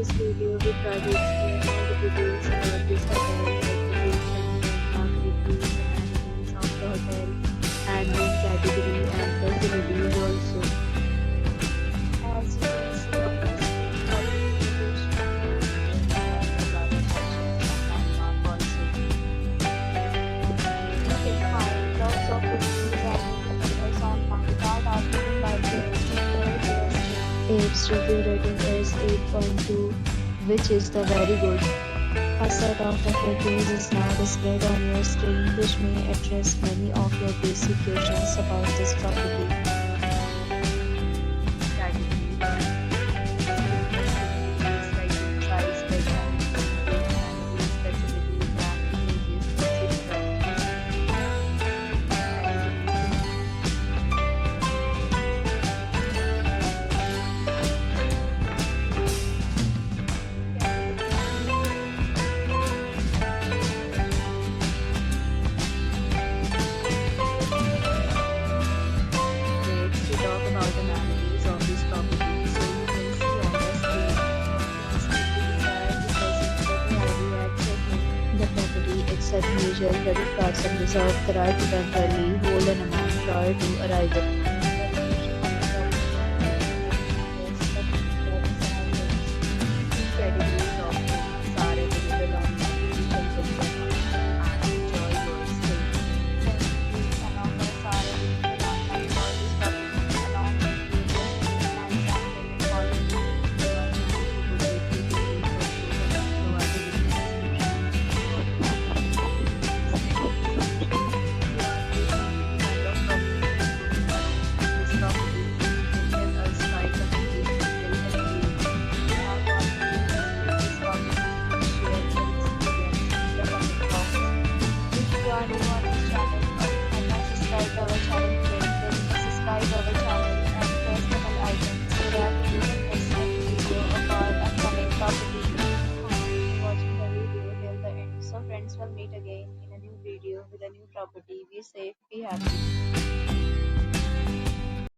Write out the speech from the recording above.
this video, we try to explain all the details about this hotel, like location, landmark, reviews, amenities of the hotel, and room category and facilities also. As you can see on the screen, for the location, and garden section and landmark also. You can find lots of reviews and photos online that are given by players to their guests. Its review rating is 8.2, which is the very good. A set of reviews is now displayed on your screen, which may address many of your basic questions about this property. Accept major credit cards and reserve the right to temporarily hold an amount prior to arrival. Friends will meet again in a new video with a new property. Be safe, be happy.